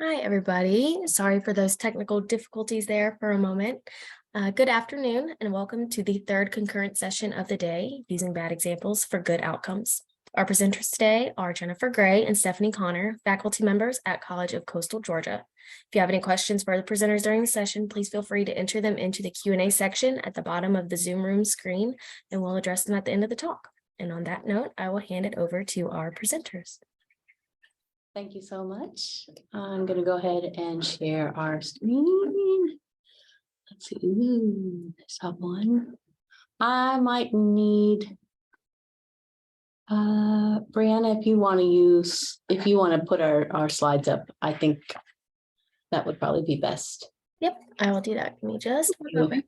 Hi, everybody. Sorry for those technical difficulties there for a moment. Good afternoon, and welcome to the third concurrent session of the day, using bad examples for good outcomes. Our presenters today are Jennifer Gray and Stephanie Connor, faculty members at College of Coastal Georgia. If you have any questions for the presenters during the session, please feel free to enter them into the Q&A section at the bottom of the Zoom room screen, and we'll address them at the end of the talk. And on that note, I will hand it over to our presenters. Thank you so much. I'm going to go ahead and share our screen. Let's see. There's that one. I might need Brianna, if you want to put our slides up, I think that would probably be best. Yep, I will do that. Give me just one moment.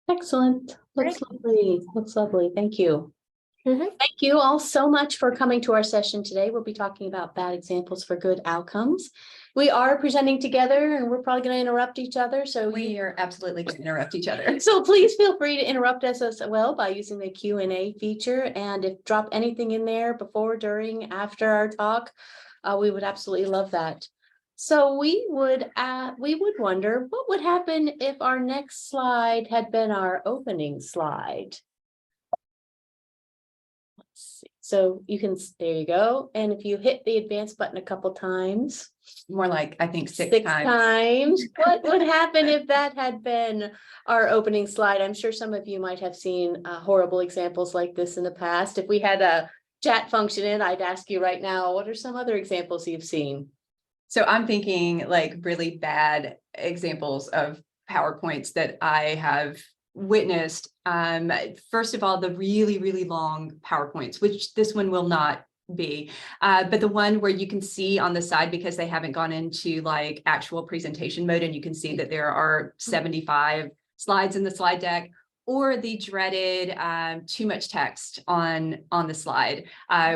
Excellent. Looks lovely. Looks lovely. Thank you. Mhm. Thank you all so much for coming to our session today. We'll be talking about bad examples for good outcomes. We are presenting together and we're probably going to interrupt each other. So we are absolutely going to interrupt each other. So please feel free to interrupt us as well by using the Q&A feature. And if drop anything in there before, during, after our talk, we would absolutely love that. So we would wonder what would happen if our next slide had been our opening slide. Let's see. So you can, there you go. And if you hit the advance button a couple times, more like I think six times, what would happen if that had been our opening slide? I'm sure some of you might have seen horrible examples like this in the past. If we had a chat function in, I'd ask you right now, what are some other examples you've seen? So I'm thinking like really bad examples of PowerPoints that I have witnessed. First of all, the really, really long PowerPoints, which this one will not be, but the one where you can see on the side, because they haven't gone into like actual presentation mode, and you can see that there are 75 slides in the slide deck, or the dreaded too much text on the slide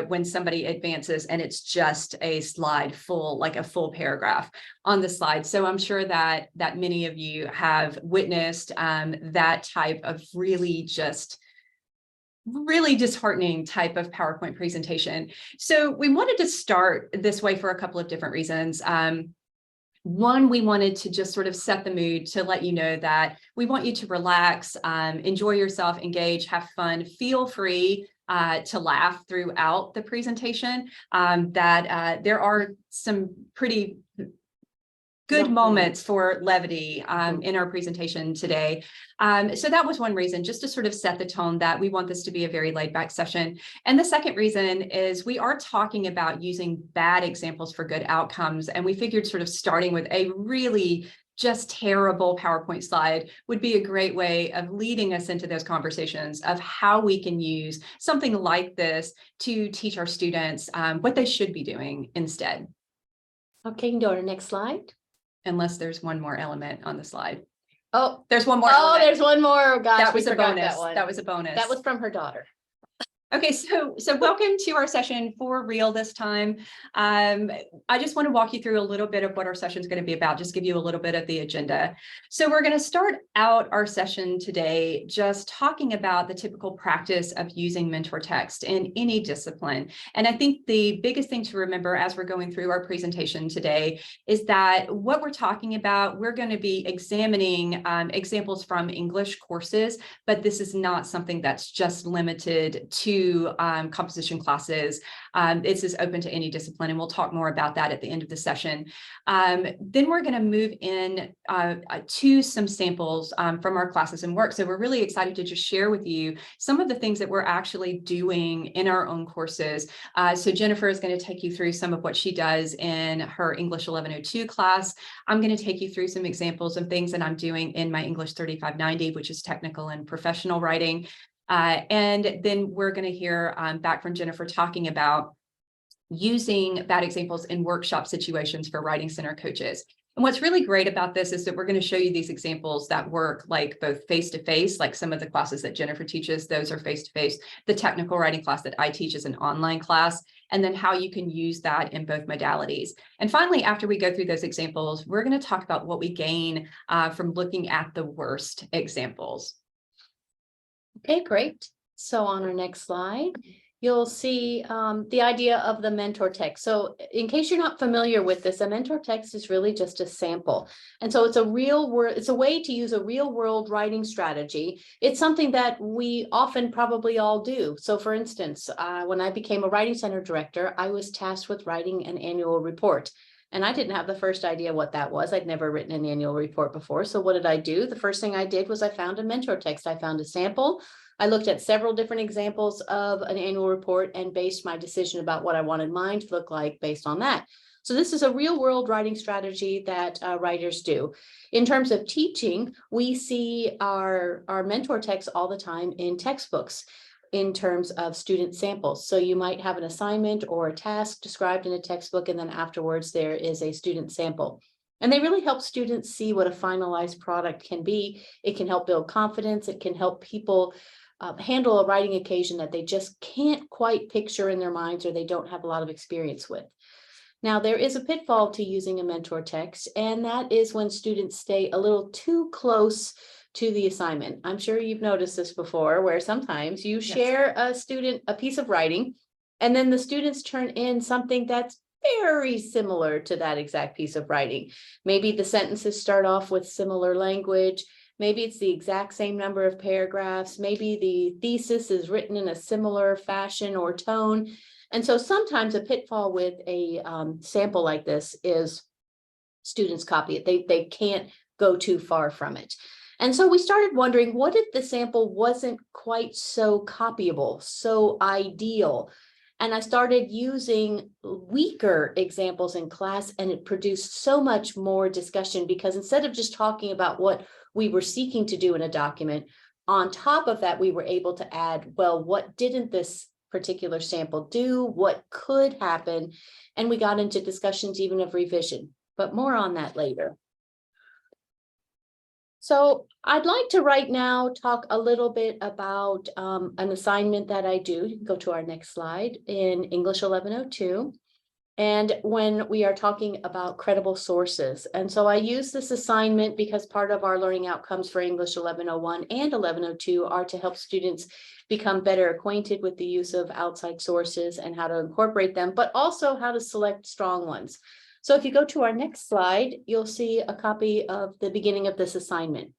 when somebody advances and it's just a slide full, like a full paragraph on the slide. So I'm sure that many of you have witnessed that type of really disheartening type of PowerPoint presentation. So we wanted to start this way for a couple of different reasons. One, we wanted to just sort of set the mood to let you know that we want you to relax, enjoy yourself, engage, have fun, feel free to laugh throughout the presentation, that there are some pretty good moments for levity in our presentation today. So that was one reason, just to sort of set the tone that we want this to be a very laid back session. And the second reason is we are talking about using bad examples for good outcomes. And we figured sort of starting with a really just terrible PowerPoint slide would be a great way of leading us into those conversations of how we can use something like this to teach our students what they should be doing instead. Okay, you can go to the next slide. Unless there's one more element on the slide. Oh, there's one more. Oh, there's one more. Oh, gosh, that was a bonus. That was a bonus. That was from her daughter. Okay, so welcome to our session for real this time. I just want to walk you through a little bit of what our session is going to be about, just give you a little bit of the agenda. So we're going to start out our session today just talking about the typical practice of using mentor text in any discipline. And I think the biggest thing to remember as we're going through our presentation today is that what we're talking about, we're going to be examining examples from English courses, but this is not something that's just limited to composition classes. This is open to any discipline, and we'll talk more about that at the end of the session. Then we're going to move in to some samples from our classes and work. So we're really excited to just share with you some of the things that we're actually doing in our own courses. So Jennifer is going to take you through some of what she does in her English 1102 class. I'm going to take you through some examples of things that I'm doing in my English 3590, which is technical and professional writing. And then we're going to hear back from Jennifer talking about using bad examples in workshop situations for Writing Center coaches. And what's really great about this is that we're going to show you these examples that work like both face-to-face, like some of the classes that Jennifer teaches, those are face-to-face. The technical writing class that I teach is an online class, and then how you can use that in both modalities. And finally, after we go through those examples, we're going to talk about what we gain from looking at the worst examples. Okay, great. So on our next slide, you'll see the idea of the mentor text. So in case you're not familiar with this, a mentor text is really just a sample. And so it's a way to use a real world writing strategy. It's something that we often probably all do. So for instance, when I became a writing center director, I was tasked with writing an annual report. And I didn't have the first idea what that was. I'd never written an annual report before. So what did I do? The first thing I did was I found a mentor text. I found a sample. I looked at several different examples of an annual report and based my decision about what I wanted mine to look like based on that. So this is a real world writing strategy that writers do. In terms of teaching, we see our mentor text all the time in textbooks in terms of student samples. So you might have an assignment or a task described in a textbook, and then afterwards there is a student sample. And they really help students see what a finalized product can be. It can help build confidence. It can help people handle a writing occasion that they just can't quite picture in their minds or they don't have a lot of experience with. Now, there is a pitfall to using a mentor text, and that is when students stay a little too close to the assignment. I'm sure you've noticed this before, where sometimes you share a student a piece of writing, and then the students turn in something that's very similar to that exact piece of writing. Maybe the sentences start off with similar language. Maybe it's the exact same number of paragraphs. Maybe the thesis is written in a similar fashion or tone. And so sometimes a pitfall with a sample like this is students copy it. They can't go too far from it. And so we started wondering, what if the sample wasn't quite so copyable, so ideal? And I started using weaker examples in class, and it produced so much more discussion, because instead of just talking about what we were seeking to do in a document, on top of that, we were able to add, well, what didn't this particular sample do? What could happen? And we got into discussions even of revision, but more on that later. So I'd like to right now talk a little bit about an assignment that I do. You can go to our next slide in English 1102. And when we are talking about credible sources. And so I use this assignment because part of our learning outcomes for English 1101 and 1102 are to help students become better acquainted with the use of outside sources and how to incorporate them, but also how to select strong ones. So if you go to our next slide, you'll see a copy of the beginning of this assignment.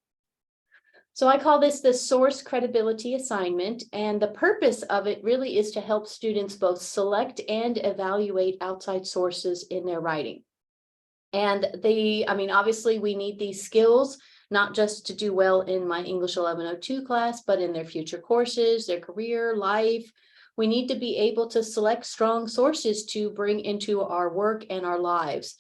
So I call this the source credibility assignment, and the purpose of it really is to help students both select and evaluate outside sources in their writing. And obviously we need these skills, not just to do well in my English 1102 class, but in their future courses, their career, life. We need to be able to select strong sources to bring into our work and our lives.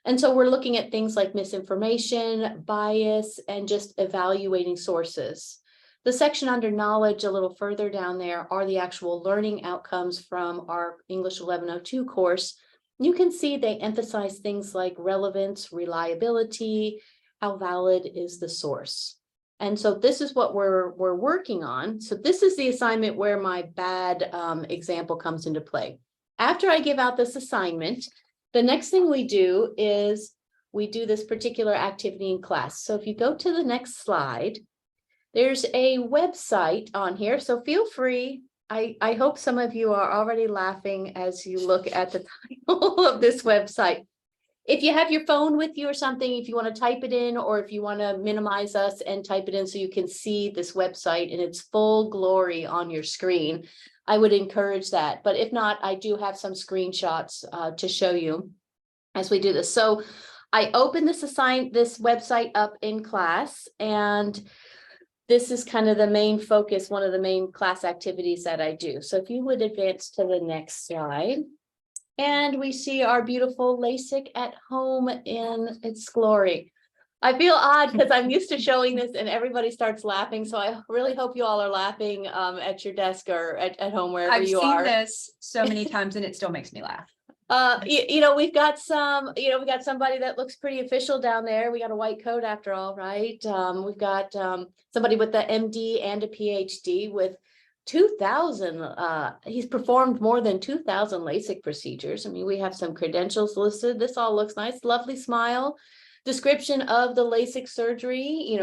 And so we're looking at things like misinformation, bias, and just evaluating sources. The section under knowledge a little further down there are the actual learning outcomes from our English 1102 course. You can see they emphasize things like relevance, reliability, how valid is the source. And so this is what we're working on. So this is the assignment where my bad example comes into play. After I give out this assignment, the next thing we do is we do this particular activity in class. So if you go to the next slide, there's a website on here. So feel free. I hope some of you are already laughing as you look at the title of this website. If you have your phone with you or something, if you want to type it in, or if you want to minimize us and type it in so you can see this website in its full glory on your screen, I would encourage that. But if not, I do have some screenshots to show you as we do this. So I open this website up in class, and this is kind of the main focus, one of the main class activities that I do. So if you would advance to the next slide. And we see our beautiful LASIK at home in its glory. I feel odd because I'm used to showing this and everybody starts laughing. So I really hope you all are laughing at your desk or at home, wherever you are. I've seen this so many times and it still makes me laugh. We've got we got somebody that looks pretty official down there. We got a white coat after all, right? We've got somebody with the MD and a PhD with 2,000. He's performed more than 2,000 LASIK procedures. I mean, we have some credentials listed. This all looks nice. Lovely smile. Description of the LASIK surgery.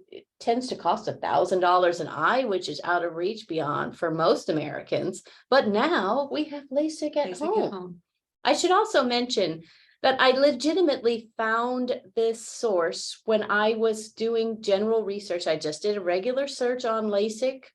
It tends to cost $1,000 an eye, which is out of reach beyond for most Americans. But now we have LASIK at home. I should also mention that I legitimately found this source when I was doing general research. I just did a regular search on LASIK.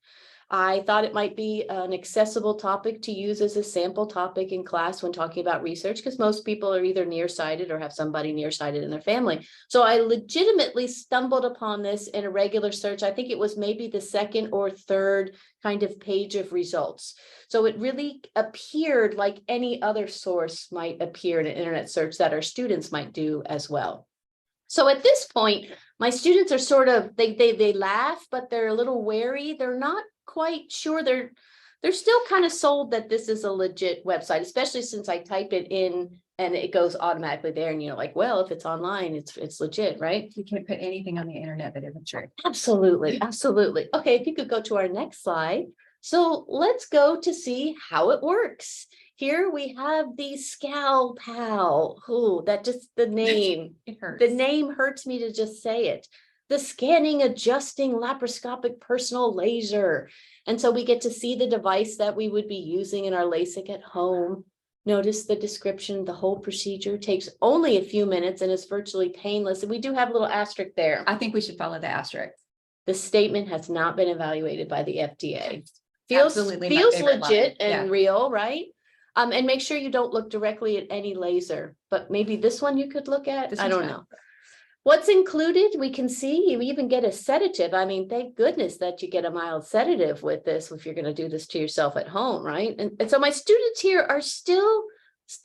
I thought it might be an accessible topic to use as a sample topic in class when talking about research, because most people are either nearsighted or have somebody nearsighted in their family. So I legitimately stumbled upon this in a regular search. I think it was maybe the second or third kind of page of results. So it really appeared like any other source might appear in an internet search that our students might do as well. So at this point, my students are sort of, they laugh, but they're a little wary. They're not quite sure. They're still kind of sold that this is a legit website, especially since I type it in and it goes automatically there. And like, well, if it's online, it's legit, right? You can't put anything on the internet that isn't true. Absolutely. Absolutely. Okay, if you could go to our next slide. So let's go to see how it works. Here we have the Scal Pal. Oh, that just the name. It hurts. The name hurts me to just say it. The scanning, adjusting, laparoscopic personal laser. And so we get to see the device that we would be using in our LASIK at home. Notice the description. The whole procedure takes only a few minutes and is virtually painless. And we do have a little asterisk there. I think we should follow the asterisk. The statement has not been evaluated by the FDA. Feels Absolutely legit and yeah. real, right? And make sure you don't look directly at any laser, but maybe this one you could look at. I don't know. What's included? We can see you even get a sedative. I mean, thank goodness that you get a mild sedative with this if you're going to do this to yourself at home, right? And so my students here are still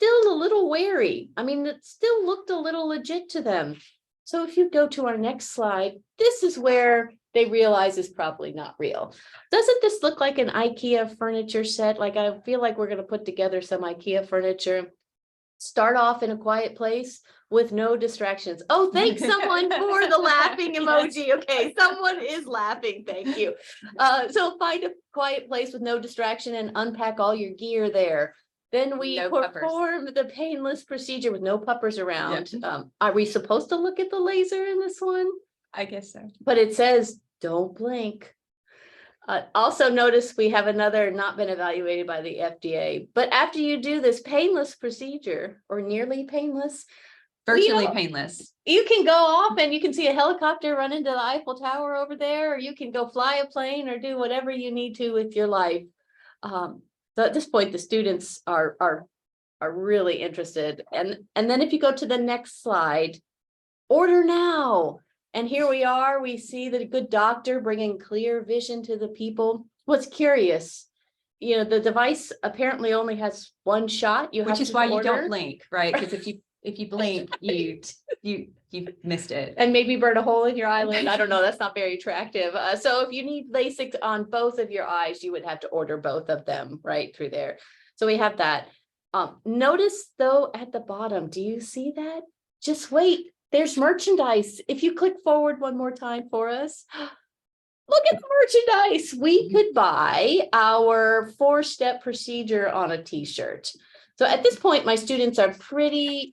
a little wary. I mean, it still looked a little legit to them. So if you go to our next slide, this is where they realize is probably not real. Doesn't this look like an IKEA furniture set? Like, I feel like we're going to put together some IKEA furniture. Start off in a quiet place with no distractions. Oh, thanks someone for the laughing emoji. Okay, someone is laughing. Thank you. So find a quiet place with no distraction and unpack all your gear there. Then we perform the painless procedure with no puppers around. Yep. Are we supposed to look at the laser in this one? I guess so. But it says, don't blink. Also notice we have another not been evaluated by the FDA. But after you do this painless procedure, or nearly painless, virtually painless, you can go off and you can see a helicopter run into the Eiffel Tower over there, or you can go fly a plane or do whatever you need to with your life. So at this point, the students are really interested. And then if you go to the next slide, order now. And here we are, we see the good doctor bringing clear vision to the people. What's curious, the device apparently only has one shot. Which is why you don't blink, right? Because if you blink, you missed it. And maybe burn a hole in your eyelid. I don't know, that's not very attractive. So if you need LASIK on both of your eyes, you would have to order both of them right through there. So we have that. Notice though, at the bottom, do you see that? Just wait. There's merchandise. If you click forward one more time for us, look at the merchandise. We could buy our 4-step procedure on a t-shirt. So at this point, my students are pretty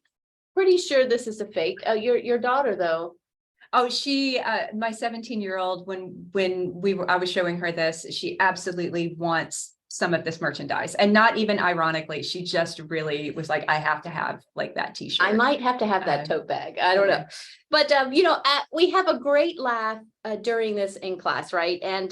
sure this is a fake. Your daughter though. Oh, she, my 17-year-old, when I was showing her this, she absolutely wants some of this merchandise, and not even ironically, she just really was like, I have to have like that t-shirt. I might have to have that tote bag. I don't know. But we have a great laugh during this in class, right? And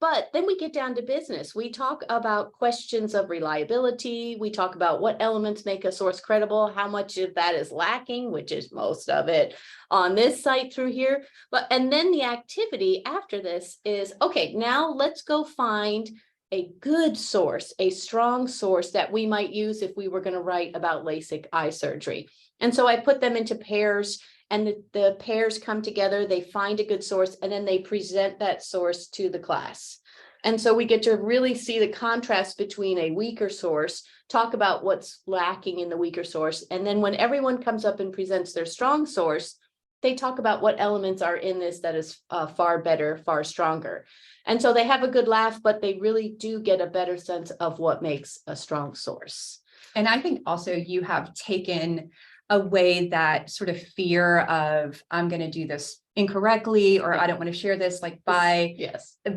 but then we get down to business. We talk about questions of reliability. We talk about what elements make a source credible, how much of that is lacking, which is most of it on this site through here. And then the activity after this is, okay, now let's go find a good source, a strong source that we might use if we were going to write about LASIK eye surgery. And so I put them into pairs, and the pairs come together, they find a good source, and then they present that source to the class. And so we get to really see the contrast between a weaker source, talk about what's lacking in the weaker source. And then when everyone comes up and presents their strong source, they talk about what elements are in this that is far better, far stronger. And so they have a good laugh, but they really do get a better sense of what makes a strong source. And I think also you have taken away that sort of fear of, I'm going to do this incorrectly, or I don't want to share this, like by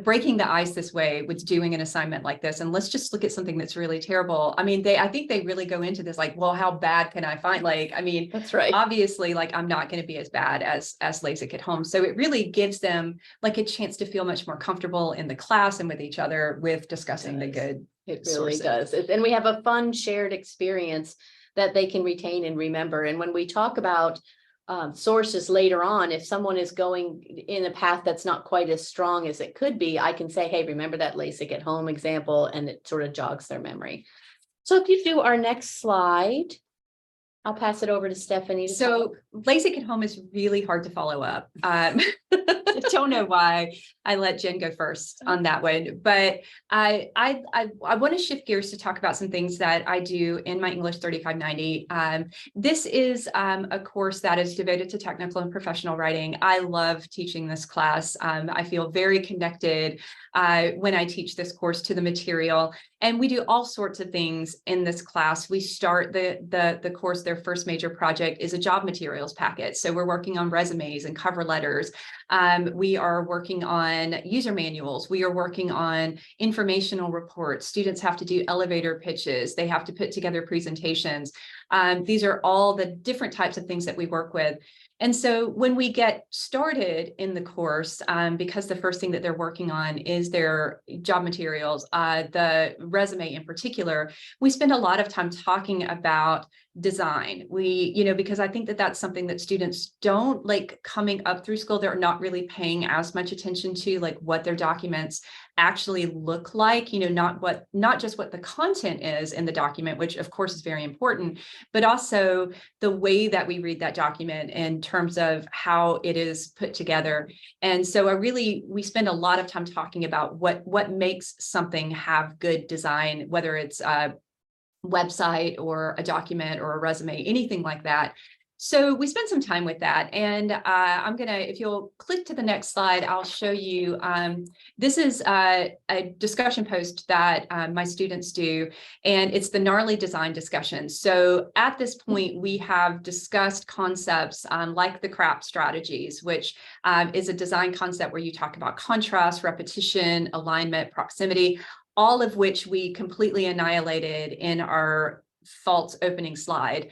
breaking the ice this way with doing an assignment like this. And let's just look at something that's really terrible. I mean, I think they really go into this like, well, how bad can I find? Like, I mean, that's right. Obviously, like, I'm not going to be as bad as LASIK at home. So it really gives them like a chance to feel much more comfortable in the class and with each other with discussing the good. It really does. And we have a fun shared experience that they can retain and remember. And when we talk about sources later on, if someone is going in a path that's not quite as strong as it could be, I can say, hey, remember that LASIK at home example, and it sort of jogs their memory. So if you do our next slide, I'll pass it over to Stephanie. So LASIK at home is really hard to follow up. I don't know why I let Jen go first on that one, but I want to shift gears to talk about some things that I do in my English 3590. This is a course that is devoted to technical and professional writing. I love teaching this class. I feel very connected when I teach this course to the material, and we do all sorts of things in this class. We start the course, their first major project is a job materials packet. So we're working on resumes and cover letters. We are working on user manuals. We are working on informational reports. Students have to do elevator pitches. They have to put together presentations. These are all the different types of things that we work with. And so when we get started in the course, because the first thing that they're working on is their job materials, the resume in particular, we spend a lot of time talking about design. Because I think that that's something that students don't like coming up through school. They're not really paying as much attention to like what their documents actually look like, not just what the content is in the document, which of course is very important, but also the way that we read that document in terms of how it is put together. And so we spend a lot of time talking about what makes something have good design, whether it's a website or a document or a resume, anything like that. So we spent some time with that, and if you'll click to the next slide, I'll show you, this is a discussion post that my students do, and it's the gnarly design discussion. So at this point, we have discussed concepts like the CRAP strategies, which is a design concept where you talk about contrast, repetition, alignment, proximity, all of which we completely annihilated in our false opening slide.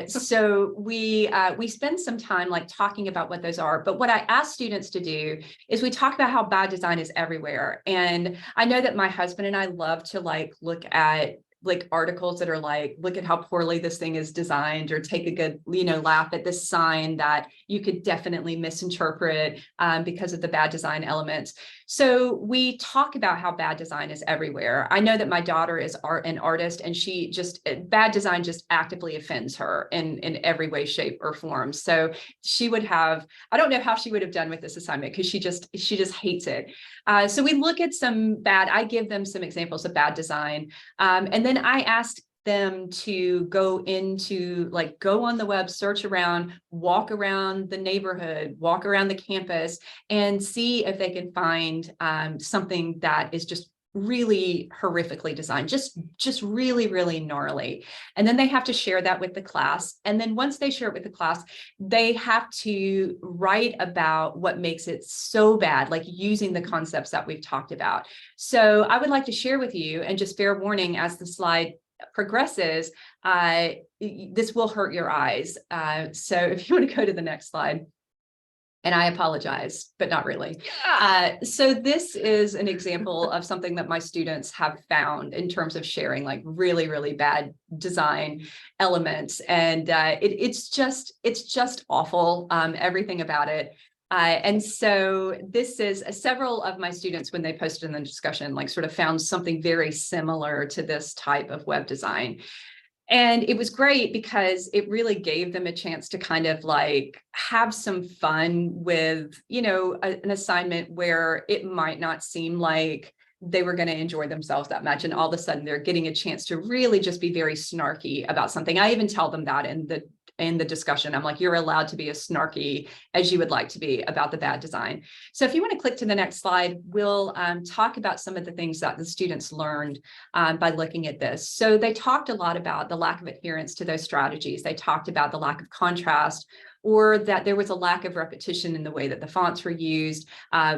So we spend some time like talking about what those are. But what I ask students to do is we talk about how bad design is everywhere. And I know that my husband and I love to like look at like articles that are like, look at how poorly this thing is designed, or take a good, laugh at this sign that you could definitely misinterpret because of the bad design elements. So we talk about how bad design is everywhere. I know that my daughter is an artist, and bad design just actively offends her in every way, shape, or form. So she would have, I don't know how she would have done with this assignment, because she just hates it. So we look at I give them some examples of bad design. And then I asked them to go on the web, search around, walk around the neighborhood, walk around the campus, and see if they can find something that is just really horrifically designed, just really, really gnarly. And then they have to share that with the class. And then once they share it with the class, they have to write about what makes it so bad, like using the concepts that we've talked about. So I would like to share with you, and just fair warning, as the slide progresses, this will hurt your eyes. So if you want to go to the next slide. And I apologize, but not really. So this is an example of something that my students have found in terms of sharing like really, really bad design elements. And it's just awful, everything about it. And so this is several of my students, when they posted in the discussion, like sort of found something very similar to this type of web design. And it was great because it really gave them a chance to kind of like have some fun with, an assignment where it might not seem like they were going to enjoy themselves that much. And all of a sudden they're getting a chance to really just be very snarky about something. I even tell them that in the discussion. I'm like, you're allowed to be as snarky as you would like to be about the bad design. So if you want to click to the next slide, we'll talk about some of the things that the students learned by looking at this. So they talked a lot about the lack of adherence to those strategies. They talked about the lack of contrast, or that there was a lack of repetition in the way that the fonts were used,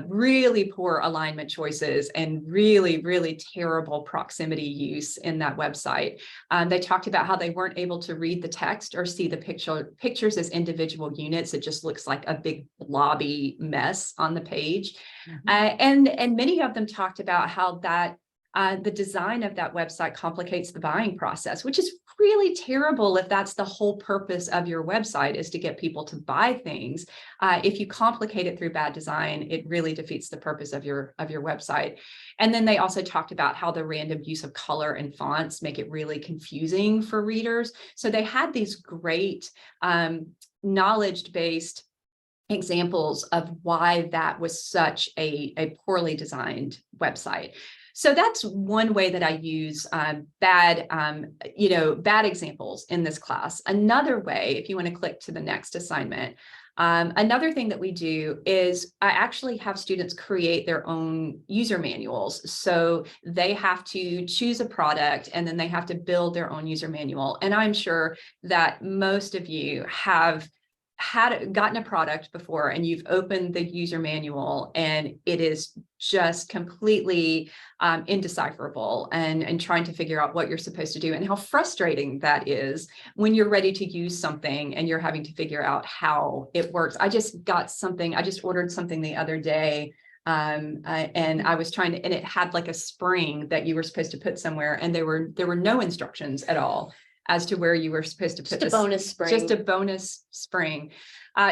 really poor alignment choices, and really, really terrible proximity use in that website. They talked about how they weren't able to read the text or see the pictures as individual units. It just looks like a big blobby mess on the page. And many of them talked about how that the design of that website complicates the buying process, which is really terrible if that's the whole purpose of your website, is to get people to buy things. If you complicate it through bad design, it really defeats the purpose of your website. And then they also talked about how the random use of color and fonts make it really confusing for readers. So they had these great knowledge-based examples of why that was such a poorly designed website. So that's one way that I use bad examples in this class. Another way, if you want to click to the next assignment, another thing that we do is I actually have students create their own user manuals. So they have to choose a product and then they have to build their own user manual. And I'm sure that most of you have gotten a product before and you've opened the user manual and it is just completely indecipherable and trying to figure out what you're supposed to do, and how frustrating that is when you're ready to use something and you're having to figure out how it works. I just ordered something the other day, and I was trying to, and it had like a spring that you were supposed to put somewhere, and there were no instructions at all as to where you were supposed to put Just a bonus spring. Just a bonus spring.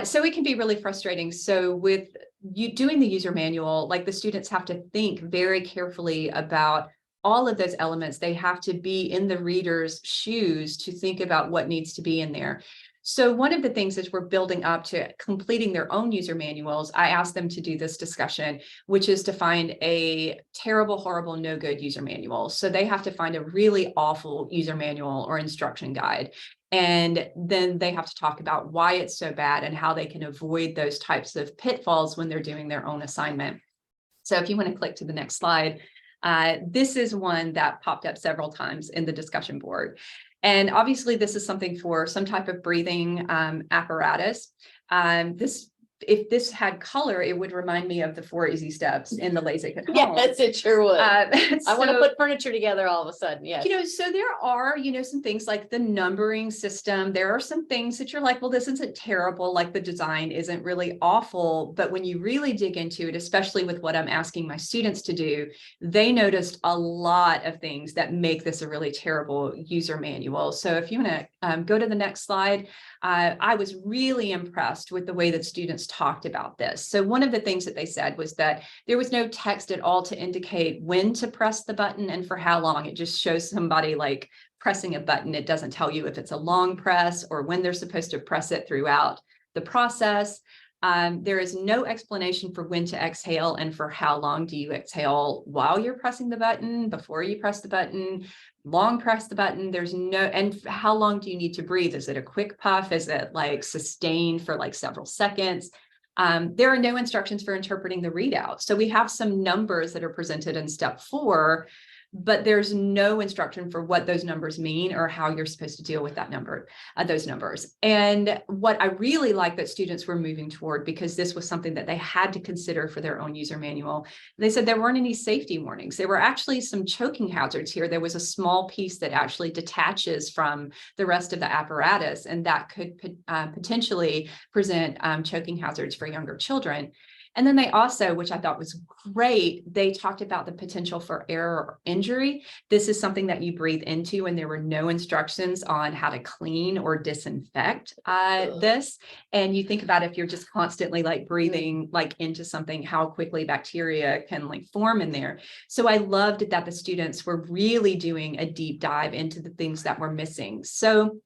So it can be really frustrating. So with you doing the user manual, like the students have to think very carefully about all of those elements. They have to be in the reader's shoes to think about what needs to be in there. So one of the things as we're building up to completing their own user manuals, I asked them to do this discussion, which is to find a terrible, horrible, no good user manual. So they have to find a really awful user manual or instruction guide. And then they have to talk about why it's so bad and how they can avoid those types of pitfalls when they're doing their own assignment. So if you want to click to the next slide, this is one that popped up several times in the discussion board. And obviously this is something for some type of breathing apparatus. If this had color, it would remind me of the 4 easy steps in the LASIK at home. Yes, it sure would. I want to So, put furniture together all of a sudden. Yes. so there are, some things like the numbering system. There are some things that you're like, well, this isn't terrible. Like the design isn't really awful. But when you really dig into it, especially with what I'm asking my students to do, they noticed a lot of things that make this a really terrible user manual. So if you want to go to the next slide, I was really impressed with the way that students talked about this. So one of the things that they said was that there was no text at all to indicate when to press the button and for how long. It just shows somebody like pressing a button. It doesn't tell you if it's a long press or when they're supposed to press it throughout the process. There is no explanation for when to exhale and for how long do you exhale while you're pressing the button, before you press the button, long press the button. There's no, and how long do you need to breathe? Is it a quick puff? Is it like sustained for like several seconds? There are no instructions for interpreting the readout. So we have some numbers that are presented in step 4, but there's no instruction for what those numbers mean or how you're supposed to deal with that number, those numbers. And what I really like that students were moving toward, because this was something that they had to consider for their own user manual, they said there weren't any safety warnings. There were actually some choking hazards here. There was a small piece that actually detaches from the rest of the apparatus, and that could potentially present choking hazards for younger children. And then they also, which I thought was great, they talked about the potential for error or injury. This is something that you breathe into, and there were no instructions on how to clean or disinfect this. And you think about if you're just constantly like breathing like into something, how quickly bacteria can like form in there. So I loved that the students were really doing a deep dive into the things that were missing. So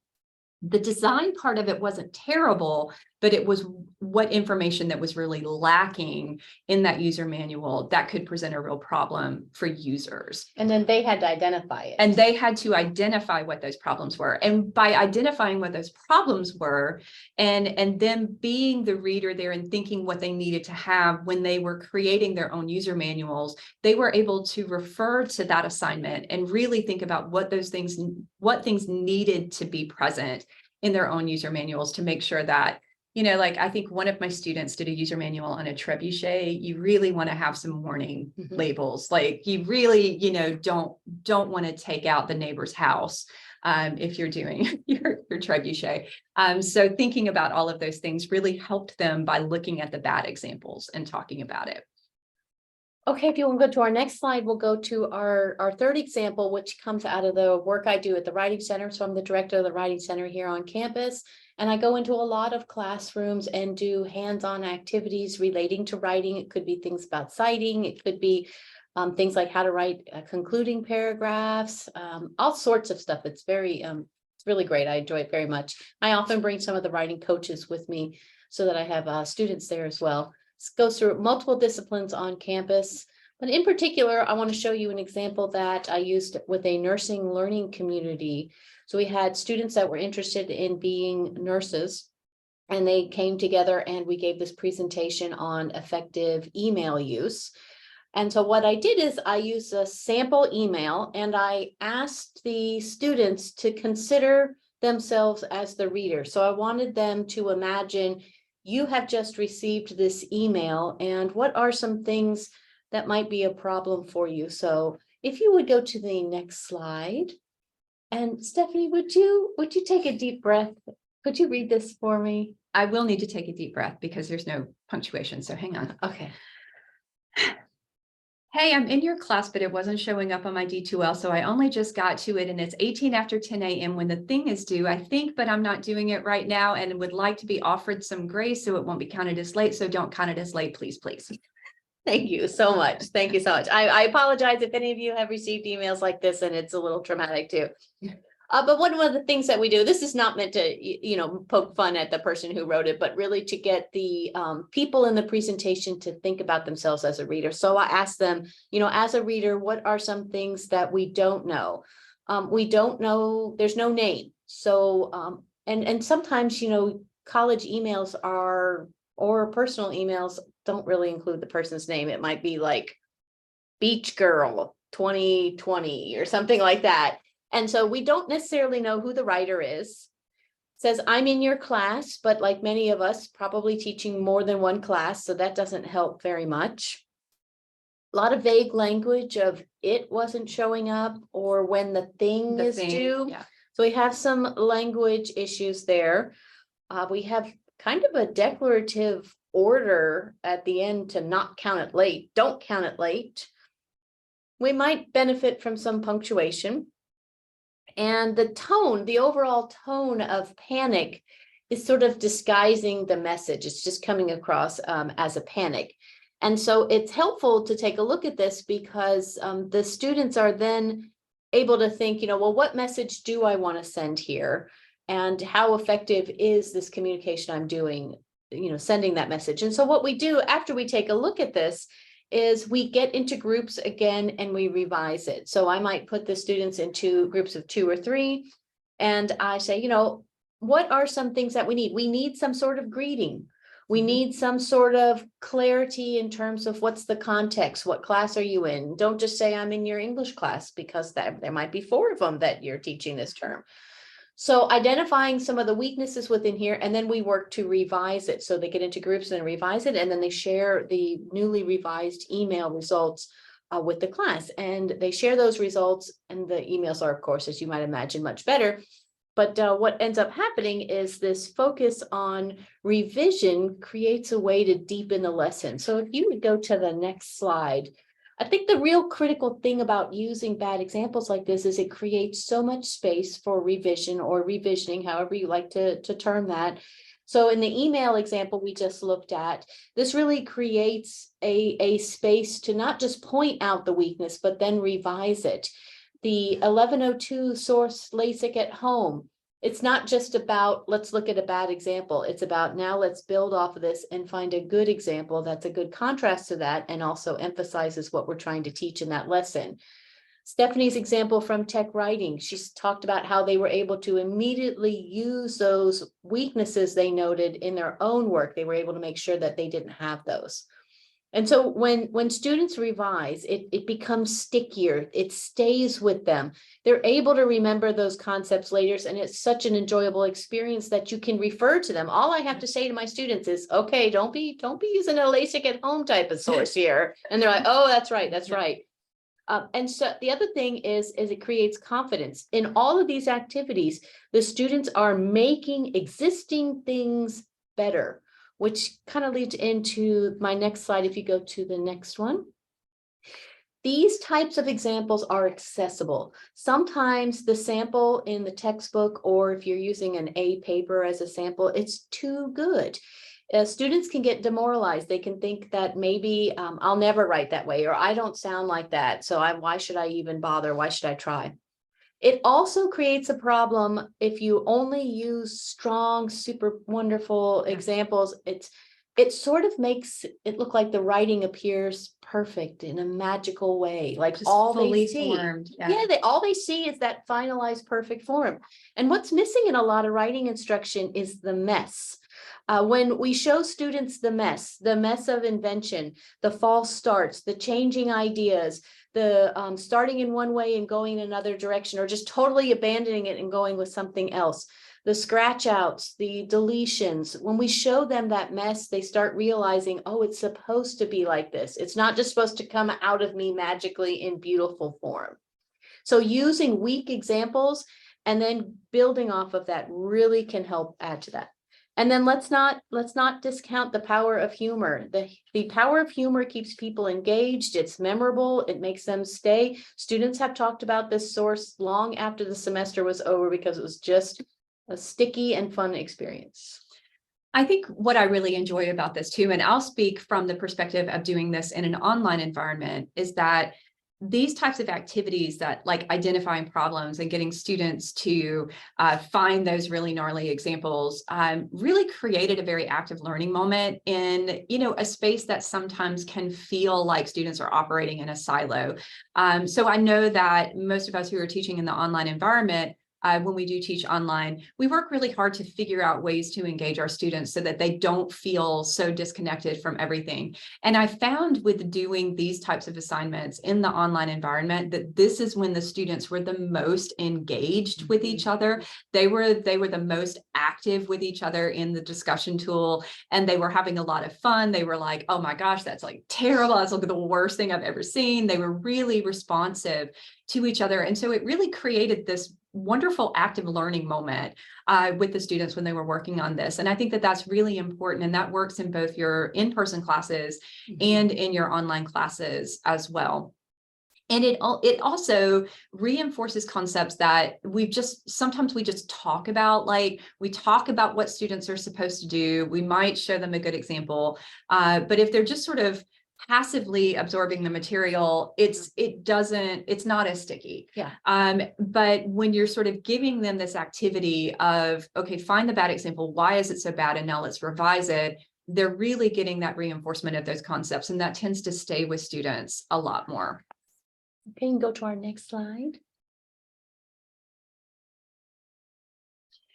The design part of it wasn't terrible, but it was what information that was really lacking in that user manual that could present a real problem for users. And then they had to identify it. And they had to identify what those problems were. And by identifying what those problems were, and them being the reader there and thinking what they needed to have when they were creating their own user manuals, they were able to refer to that assignment and really think about what things needed to be present in their own user manuals to make sure that, like I think one of my students did a user manual on a trebuchet. You really want to have some warning labels. Like you really, don't want to take out the neighbor's house if you're doing your trebuchet. So thinking about all of those things really helped them by looking at the bad examples and talking about it. Okay, if you want to go to our next slide, we'll go to our third example, which comes out of the work I do at the Writing Center. So I'm the director of the Writing Center here on campus, and I go into a lot of classrooms and do hands-on activities relating to writing. It could be things about citing. It could be things like how to write concluding paragraphs, all sorts of stuff. It's really great. I enjoy it very much. I often bring some of the writing coaches with me so that I have students there as well. Goes through multiple disciplines on campus, but in particular, I want to show you an example that I used with a nursing learning community. So we had students that were interested in being nurses, and they came together and we gave this presentation on effective email use. And so what I did is I used a sample email and I asked the students to consider themselves as the reader. So I wanted them to imagine, you have just received this email, and what are some things that might be a problem for you? So if you would go to the next slide, and Stephanie, would you take a deep breath? Could you read this for me? I will need to take a deep breath because there's no punctuation, so hang on. Okay. Hey, I'm in your class, but it wasn't showing up on my D2L, so I only just got to it, and it's 18 after 10 a.m. when the thing is due, I think, but I'm not doing it right now and would like to be offered some grace so it won't be counted as late, so don't count it as late, please. Thank you so much. Thank you so much. I apologize if any of you have received emails like this, and it's a little traumatic too. But one of the things that we do, this is not meant to, poke fun at the person who wrote it, but really to get the people in the presentation to think about themselves as a reader. So I asked them, as a reader, what are some things that we don't know? We don't know, there's no name. So, and sometimes, college emails or personal emails don't really include the person's name. It might be like Beach Girl 2020 or something like that. And so we don't necessarily know who the writer is. It says, I'm in your class, but like many of us, probably teaching more than one class, so that doesn't help very much. A lot of vague language of it wasn't showing up or when the thing is due. Yeah. So we have some language issues there. We have kind of a declarative order at the end to not count it late. Don't count it late. We might benefit from some punctuation. And the tone, the overall tone of panic is sort of disguising the message. It's just coming across as a panic. And so it's helpful to take a look at this because the students are then able to think, well, what message do I want to send here? And how effective is this communication I'm doing, sending that message? And so what we do after we take a look at this is we get into groups again and we revise it. So I might put the students into groups of 2 or 3, and I say, what are some things that we need? We need some sort of greeting. We need some sort of clarity in terms of what's the context, what class are you in? Don't just say I'm in your English class, because there might be 4 of them that you're teaching this term. So identifying some of the weaknesses within here, and then we work to revise it. So they get into groups and revise it, and then they share the newly revised email results with the class. And they share those results, and the emails are, of course, as you might imagine, much better. But what ends up happening is this focus on revision creates a way to deepen the lesson. So if you would go to the next slide. I think the real critical thing about using bad examples like this is it creates so much space for revision or revisioning, however you like to term that. So in the email example we just looked at, this really creates a space to not just point out the weakness, but then revise it. The 1102 source LASIK at home. It's not just about, let's look at a bad example. It's about now let's build off of this and find a good example that's a good contrast to that and also emphasizes what we're trying to teach in that lesson. Stephanie's example from tech writing, she's talked about how they were able to immediately use those weaknesses they noted in their own work. They were able to make sure that they didn't have those. And so when students revise, it becomes stickier. It stays with them. They're able to remember those concepts later, and it's such an enjoyable experience that you can refer to them. All I have to say to my students is, okay, don't be using a LASIK at home type of source here. And they're like, oh, that's right, that's right. And so the other thing is it creates confidence. In all of these activities, the students are making existing things better, which kind of leads into my next slide. If you go to the next one. These types of examples are accessible. Sometimes the sample in the textbook, or if you're using an A paper as a sample, it's too good. Students can get demoralized. They can think that maybe I'll never write that way, or I don't sound like that. So why should I even bother? Why should I try? It also creates a problem if you only use strong, super wonderful examples. It sort of makes it look like the writing appears perfect in a magical way, like Just all fully they see. formed. Yeah, all they see is that finalized perfect form. And what's missing in a lot of writing instruction is the mess. When we show students the mess of invention, the false starts, the changing ideas, the starting in one way and going in another direction, or just totally abandoning it and going with something else, the scratch outs, the deletions, when we show them that mess, they start realizing, oh, it's supposed to be like this. It's not just supposed to come out of me magically in beautiful form. So using weak examples and then building off of that really can help add to that. And then let's not discount the power of humor. The power of humor keeps people engaged. It's memorable. It makes them stay. Students have talked about this source long after the semester was over because it was just a sticky and fun experience. I think what I really enjoy about this too, and I'll speak from the perspective of doing this in an online environment, is that these types of activities that like identifying problems and getting students to find those really gnarly examples really created a very active learning moment in, a space that sometimes can feel like students are operating in a silo. So I know that most of us who are teaching in the online environment, when we do teach online, we work really hard to figure out ways to engage our students so that they don't feel so disconnected from everything. And I found with doing these types of assignments in the online environment that this is when the students were the most engaged with each other. They were the most active with each other in the discussion tool, and they were having a lot of fun. They were like, oh my gosh, that's like terrible. That's like the worst thing I've ever seen. They were really responsive to each other. And so it really created this wonderful active learning moment with the students when they were working on this. And I think that that's really important. And that works in both your in-person classes and in your online classes as well. And it also reinforces concepts that sometimes we just talk about, like we talk about what students are supposed to do. We might show them a good example, but if they're just sort of passively absorbing the material, it's not as sticky. Yeah. But when you're sort of giving them this activity of, okay, find the bad example, why is it so bad? And now let's revise it. They're really getting that reinforcement of those concepts, and that tends to stay with students a lot more. Okay, you can go to our next slide.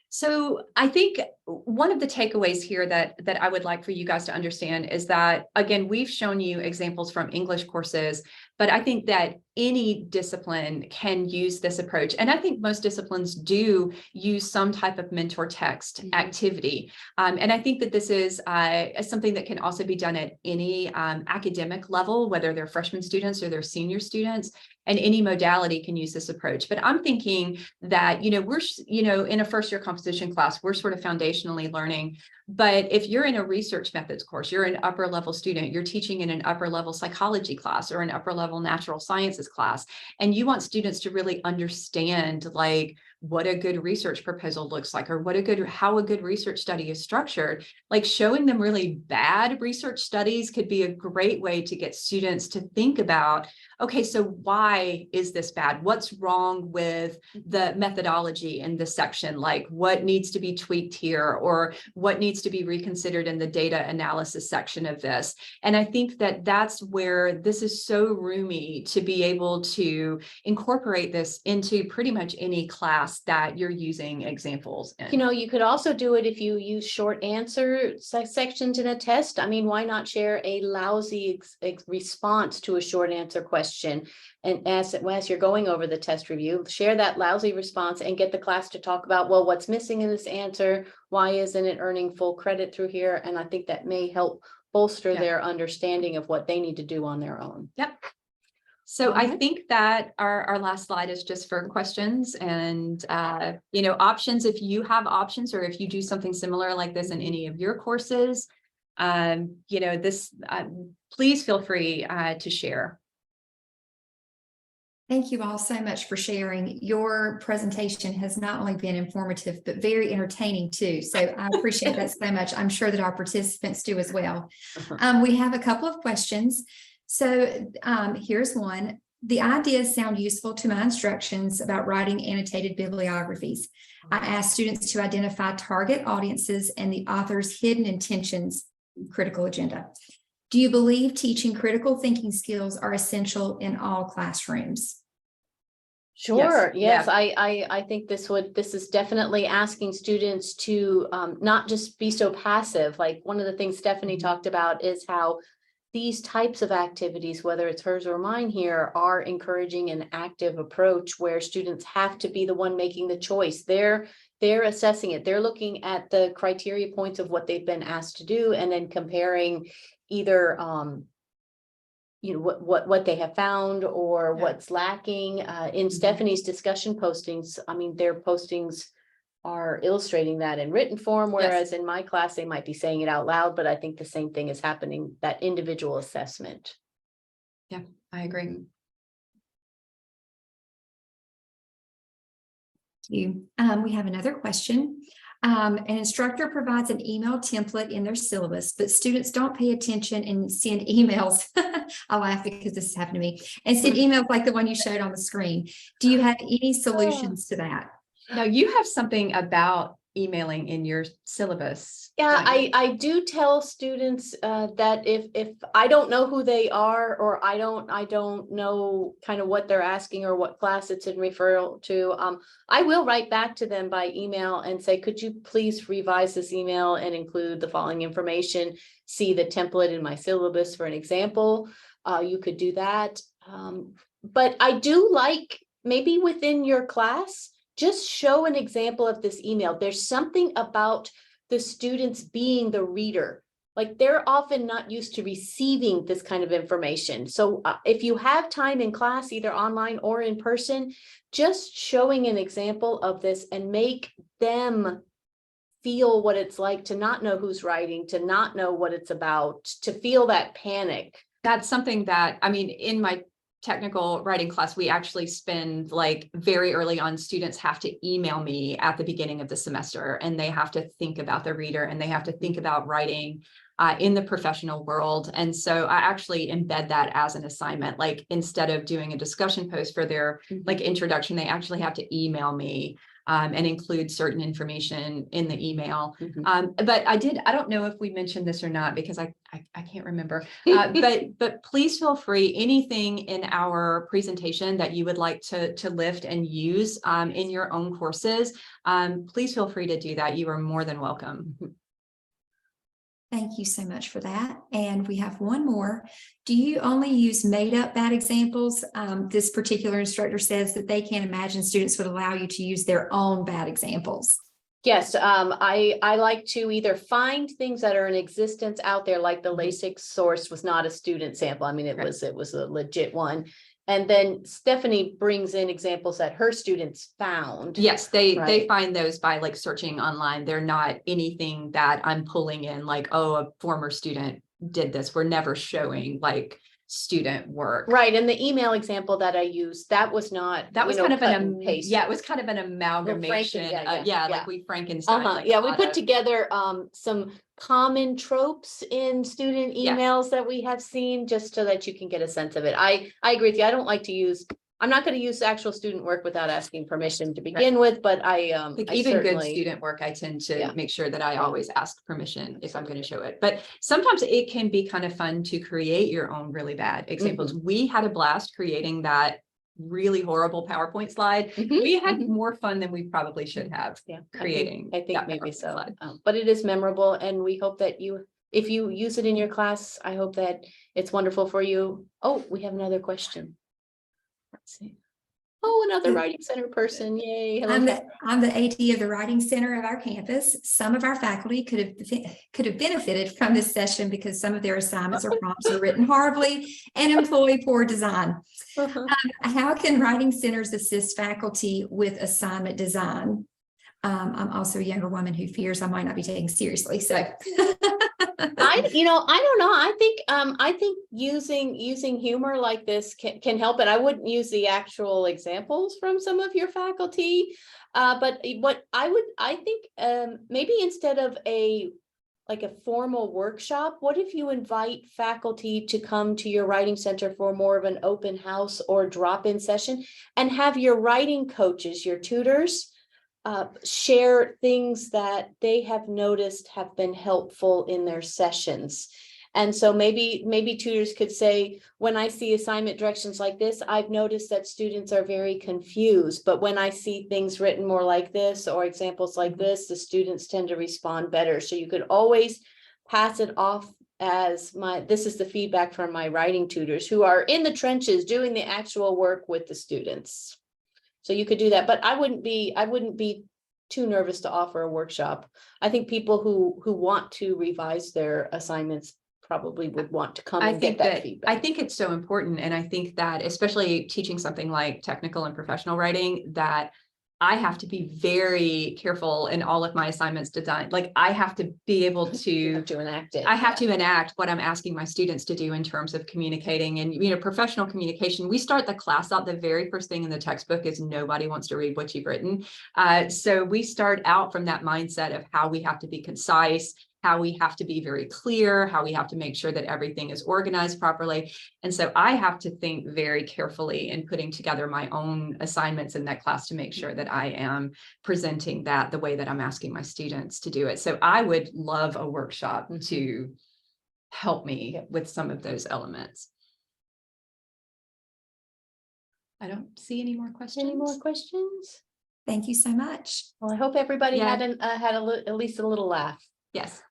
So I think one of the takeaways here that I would like for you guys to understand is that, again, we've shown you examples from English courses, but I think that any discipline can use this approach. And I think most disciplines do use some type of mentor text activity. And I think that this is something that can also be done at any academic level, whether they're freshman students or they're senior students, and any modality can use this approach. But I'm thinking that, we're, in a first year composition class, we're sort of foundationally learning But if you're in a research methods course, you're an upper level student, you're teaching in an upper level psychology class or an upper level natural sciences class, and you want students to really understand like what a good research proposal looks like, or how a good research study is structured, like showing them really bad research studies could be a great way to get students to think about, okay, so why is this bad? What's wrong with the methodology in this section? Like what needs to be tweaked here, or what needs to be reconsidered in the data analysis section of this? And I think that that's where this is so roomy to be able to incorporate this into pretty much any class that you're using examples in. You know, you could also do it if you use short answer sections in a test. I mean, why not share a lousy response to a short answer question? And as you're going over the test review, share that lousy response and get the class to talk about, well, what's missing in this answer? Why isn't it earning full credit through here? And I think that may help bolster their understanding of what they need to do on their own. Yep. So I think that our last slide is just for questions and, options. If you have options, or if you do something similar like this in any of your courses, please feel free to share. Thank you all so much for sharing. Your presentation has not only been informative, but very entertaining too. So I appreciate that so much. I'm sure that our participants do as well. We have a couple of questions. So here's one. The ideas sound useful to my instructions about writing annotated bibliographies. I asked students to identify target audiences and the author's hidden intentions, critical agenda. Do you believe teaching critical thinking skills are essential in all classrooms? Sure. Yes. Yeah. I think this is definitely asking students to not just be so passive. Like one of the things Stephanie talked about is how these types of activities, whether it's hers or mine here, are encouraging an active approach where students have to be the one making the choice. They're assessing it. They're looking at the criteria points of what they've been asked to do and then comparing either what they have found or what's lacking. In Stephanie's discussion postings, I mean, their postings are illustrating that in written form, whereas in my class, they might be saying it out loud, but I think the same thing is happening, that individual assessment. Yeah, I agree. We have another question. An instructor provides an email template in their syllabus, but students don't pay attention and send emails. I laugh because this has happened to me, and send emails like the one you showed on the screen. Do you have any solutions to that? Now you have something about emailing in your syllabus. Yeah, I do tell students that if I don't know who they are, or I don't know kind of what they're asking or what class it's in referral to, I will write back to them by email and say, could you please revise this email and include the following information? See the template in my syllabus for an example. You could do that. But I do like, maybe within your class, just show an example of this email. There's something about the students being the reader. Like they're often not used to receiving this kind of information. So if you have time in class, either online or in person, just showing an example of this and make them feel what it's like to not know who's writing, to not know what it's about, to feel that panic. That's something that, I mean, in my technical writing class, we actually spend like very early on, students have to email me at the beginning of the semester, and they have to think about the reader and they have to think about writing in the professional world. And so I actually embed that as an assignment, like instead of doing a discussion post for their like introduction, they actually have to email me and include certain information in the email. But I don't know if we mentioned this or not, because I can't remember, but please feel free, anything in our presentation that you would like to lift and use in your own courses, please feel free to do that. You are more than welcome. Thank you so much for that. And we have one more. Do you only use made up bad examples? This particular instructor says that they can't imagine students would allow you to use their own bad examples. Yes, I like to either find things that are in existence out there, like the LASIK source was not a student sample. I mean, it was a legit one. And then Stephanie brings in examples that her students found. Yes, they Right. find those by like searching online. They're not anything that I'm pulling in like, oh, a former student did this. We're never showing like student work. Right, and the email example that I used, that was not, That was you know, kind of cut an, and paste. yeah, it was kind of an amalgamation. yeah, Yeah, yeah. like we Frankenstein. Uh-huh, like yeah, a we lot put of- together some common tropes in student Yeah. emails that we have seen, just so that you can get a sense of it. I agree with you. I don't like to use, I'm not going to use actual student work without asking permission to begin with, but I Like I even good certainly. student work, I tend to Yeah. make sure that I always ask permission if I'm going to show it. But sometimes it can be kind of fun to create your own really bad examples. We had a blast creating that really horrible PowerPoint slide. Mhm, We had mhm. more fun than we probably should have Yeah, creating. I think that maybe PowerPoint so, slide. but it is memorable, and we hope that if you use it in your class, I hope that it's wonderful for you. Oh, we have another question. Let's see. Oh, another writing center person, yay. Hello, I'm the AD of the Writing Center of our campus. Some of our faculty could have benefited from this session because some of their assignments or prompts are written horribly and employ poor design. Uh-huh. How can writing centers assist faculty with assignment design? I'm also a younger woman who fears I might not be taken seriously, so. I don't know. I think using humor like this can help it. I wouldn't use the actual examples from some of your faculty. But what I think maybe instead of a formal workshop, what if you invite faculty to come to your writing center for more of an open house or drop-in session, and have your writing coaches, your tutors, share things that they have noticed have been helpful in their sessions. And so maybe tutors could say, when I see assignment directions like this, I've noticed that students are very confused, but when I see things written more like this or examples like this, the students tend to respond better. So you could always pass it off as this is the feedback from my writing tutors who are in the trenches doing the actual work with the students. So you could do that, but I wouldn't be too nervous to offer a workshop. I think people who want to revise their assignments probably would want to come and get that feedback. I think it's so important. And I think that especially teaching something like technical and professional writing, that I have to be very careful in all of my assignments designed. Like I have to be able to enact it. I have to enact what I'm asking my students to do in terms of communicating and, professional communication. We start the class out, the very first thing in the textbook is nobody wants to read what you've written. So we start out from that mindset of how we have to be concise, how we have to be very clear, how we have to make sure that everything is organized properly. And so I have to think very carefully in putting together my own assignments in that class to make sure that I am presenting that the way that I'm asking my students to do it. So I would love a workshop to help me with some of those elements. I don't see any more questions. Any more questions? Thank you so much. Well, I hope everybody Yeah. had at least a little laugh. Yes.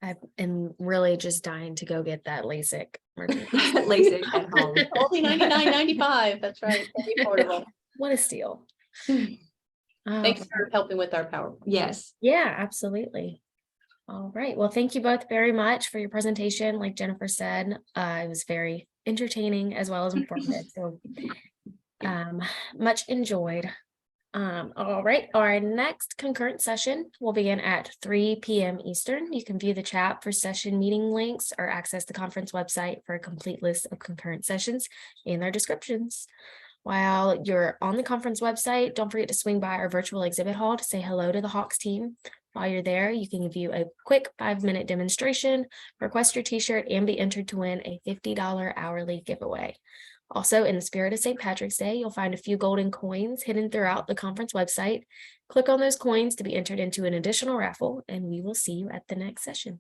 I am really just dying to go get that LASIK. LASIK at home. Only $99.95. That's right. Very affordable. What a steal. Thanks for helping with our PowerPoint. Yes. Yeah, absolutely. All right. Well, thank you both very much for your presentation. Like Jennifer said, it was very entertaining as well as informative. So much enjoyed. All right. Our next concurrent session will begin at 3 p.m. Eastern. You can view the chat for session meeting links or access the conference website for a complete list of concurrent sessions and their descriptions. While you're on the conference website, don't forget to swing by our virtual exhibit hall to say hello to the Hawks team. While you're there, you can view a quick 5-minute demonstration, request your t-shirt, and be entered to win a $50 hourly giveaway. Also, in the spirit of St. Patrick's Day, you'll find a few golden coins hidden throughout the conference website. Click on those coins to be entered into an additional raffle, and we will see you at the next session.